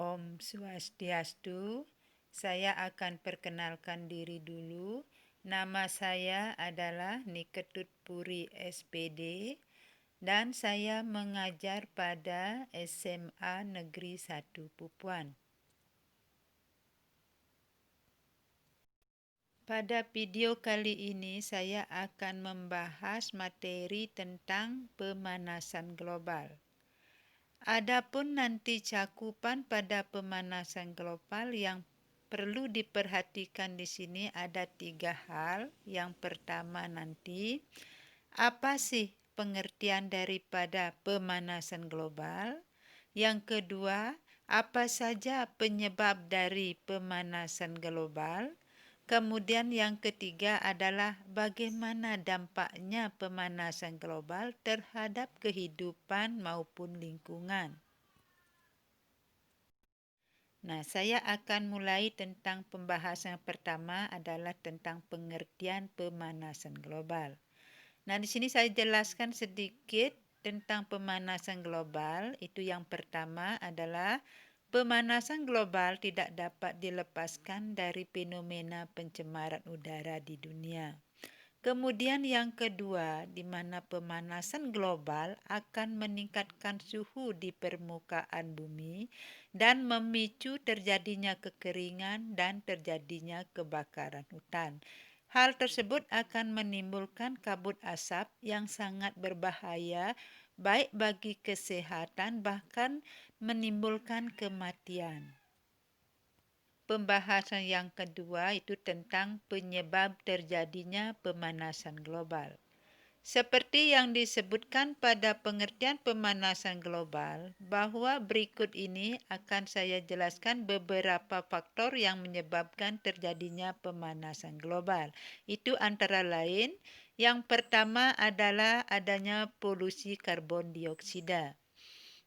Om Swastiastu. Saya akan perkenalkan diri dulu. Nama saya adalah Niketut Puri SPD dan saya mengajar pada SMA Negeri 1 Pupuan. Pada video kali ini saya akan membahas materi tentang pemanasan global. Adapun nanti cakupan pada pemanasan global yang perlu diperhatikan di sini ada 3 hal. Yang pertama nanti, apa sih pengertian daripada pemanasan global? Yang kedua, apa saja penyebab dari pemanasan global? Kemudian yang ketiga adalah bagaimana dampaknya pemanasan global terhadap kehidupan maupun lingkungan. Nah, saya akan mulai tentang pembahasan pertama adalah tentang pengertian pemanasan global. Nah, di sini saya jelaskan sedikit tentang pemanasan global. Itu yang pertama adalah pemanasan global tidak dapat dilepaskan dari fenomena pencemaran udara di dunia. Kemudian yang kedua, di mana pemanasan global akan meningkatkan suhu di permukaan bumi dan memicu terjadinya kekeringan dan terjadinya kebakaran hutan. Hal tersebut akan menimbulkan kabut asap yang sangat berbahaya baik bagi kesehatan bahkan menimbulkan kematian. Pembahasan yang kedua itu tentang penyebab terjadinya pemanasan global. Seperti yang disebutkan pada pengertian pemanasan global, bahwa berikut ini akan saya jelaskan beberapa faktor yang menyebabkan terjadinya pemanasan global. Itu antara lain, yang pertama adalah adanya polusi karbon dioksida,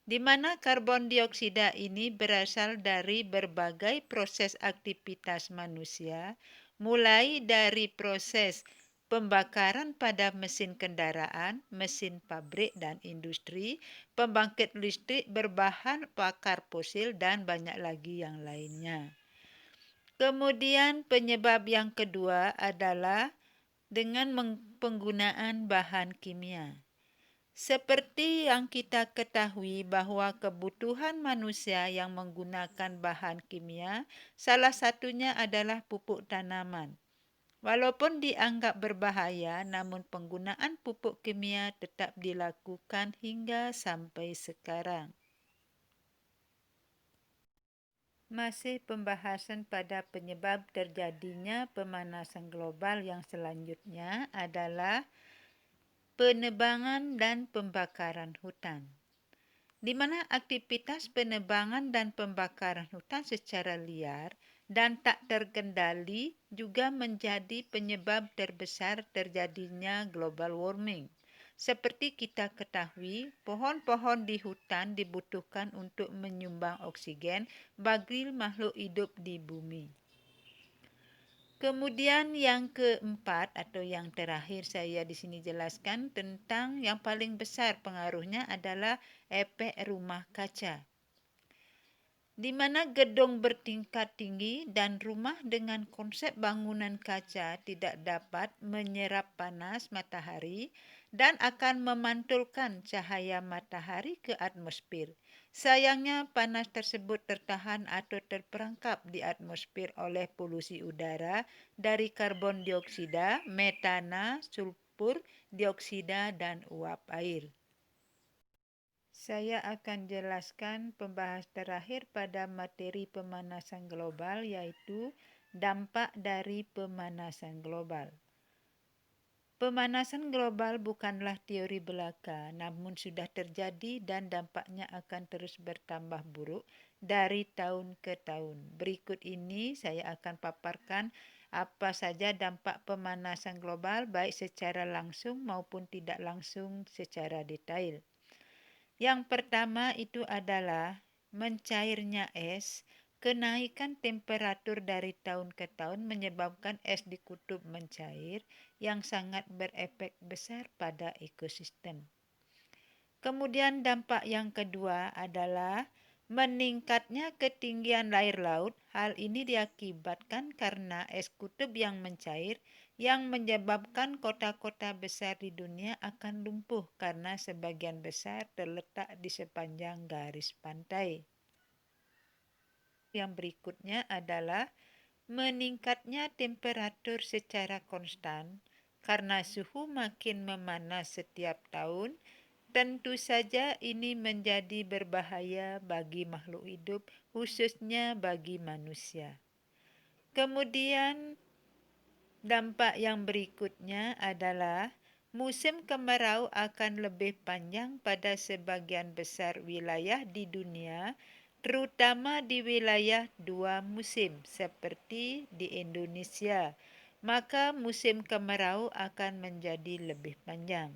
di mana karbon dioksida ini berasal dari berbagai proses aktivitas manusia, mulai dari proses pembakaran pada mesin kendaraan, mesin pabrik dan industri, pembangkit listrik berbahan bakar fosil dan banyak lagi yang lainnya. Kemudian penyebab yang kedua adalah dengan penggunaan bahan kimia. Seperti yang kita ketahui bahwa kebutuhan manusia yang menggunakan bahan kimia, salah satunya adalah pupuk tanaman. Walaupun dianggap berbahaya, namun penggunaan pupuk kimia tetap dilakukan hingga sampai sekarang. Masih pembahasan pada penyebab terjadinya pemanasan global yang selanjutnya adalah penebangan dan pembakaran hutan, di mana aktivitas penebangan dan pembakaran hutan secara liar dan tak terkendali juga menjadi penyebab terbesar terjadinya global warming. Seperti kita ketahui, pohon-pohon di hutan dibutuhkan untuk menyumbang oksigen bagi makhluk hidup di bumi. Kemudian yang keempat atau yang terakhir saya di sini jelaskan tentang yang paling besar pengaruhnya adalah efek rumah kaca, di mana gedung bertingkat tinggi dan rumah dengan konsep bangunan kaca tidak dapat menyerap panas matahari dan akan memantulkan cahaya matahari ke atmosfer. Sayangnya panas tersebut tertahan atau terperangkap di atmosfer oleh polusi udara dari karbon dioksida, metana, sulfur dioksida, dan uap air. Saya akan jelaskan pembahas terakhir pada materi pemanasan global, yaitu dampak dari pemanasan global. Pemanasan global bukanlah teori belaka, namun sudah terjadi dan dampaknya akan terus bertambah buruk dari tahun ke tahun. Berikut ini saya akan paparkan apa saja dampak pemanasan global baik secara langsung maupun tidak langsung secara detail. Yang pertama itu adalah mencairnya es. Kenaikan temperatur dari tahun ke tahun menyebabkan es di kutub mencair yang sangat berefek besar pada ekosistem. Kemudian dampak yang kedua adalah Meningkatnya ketinggian air laut, hal ini diakibatkan karena es kutub yang mencair yang menyebabkan kota-kota besar di dunia akan lumpuh karena sebagian besar terletak di sepanjang garis pantai. Yang berikutnya adalah meningkatnya temperatur secara konstan karena suhu makin memanas setiap tahun. Tentu saja ini menjadi berbahaya bagi makhluk hidup, khususnya bagi manusia. Kemudian dampak yang berikutnya adalah musim kemarau akan lebih panjang pada sebagian besar wilayah di dunia, terutama di wilayah dua musim seperti di Indonesia. Maka musim kemarau akan menjadi lebih panjang.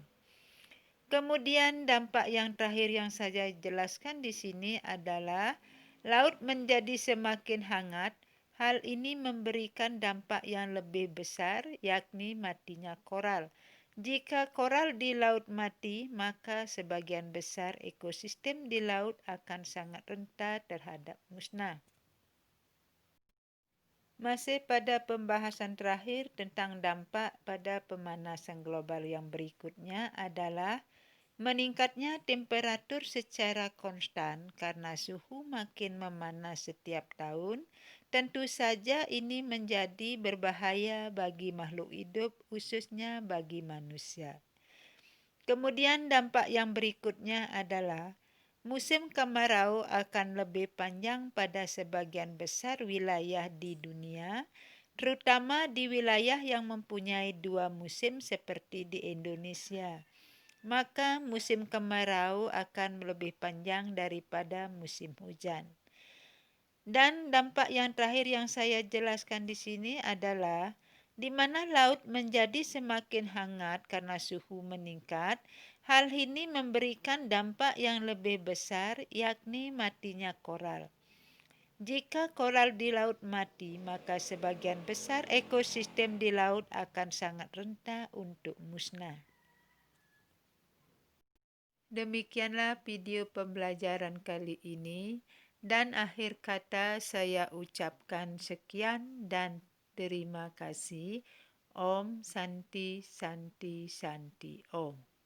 Kemudian dampak yang terakhir yang saya jelaskan di sini adalah laut menjadi semakin hangat. Hal ini memberikan dampak yang lebih besar, yakni matinya koral. Jika koral di laut mati, maka sebagian besar ekosistem di laut akan sangat rentan terhadap musnah. Masih pada pembahasan terakhir tentang dampak pada pemanasan global yang berikutnya adalah meningkatnya temperatur secara konstan karena suhu makin memanas setiap tahun. Tentu saja ini menjadi berbahaya bagi makhluk hidup, khususnya bagi manusia. Kemudian dampak yang berikutnya adalah musim kemarau akan lebih panjang pada sebagian besar wilayah di dunia, terutama di wilayah yang mempunyai dua musim seperti di Indonesia. Maka musim kemarau akan lebih panjang daripada musim hujan. Dan dampak yang terakhir yang saya jelaskan di sini adalah di mana laut menjadi semakin hangat karena suhu meningkat. Hal ini memberikan dampak yang lebih besar, yakni matinya koral. Jika koral di laut mati, maka sebagian besar ekosistem di laut akan sangat rentan untuk musnah. Demikianlah video pembelajaran kali ini, dan akhir kata saya ucapkan sekian dan terima kasih. Om Santi Santi Santi Om.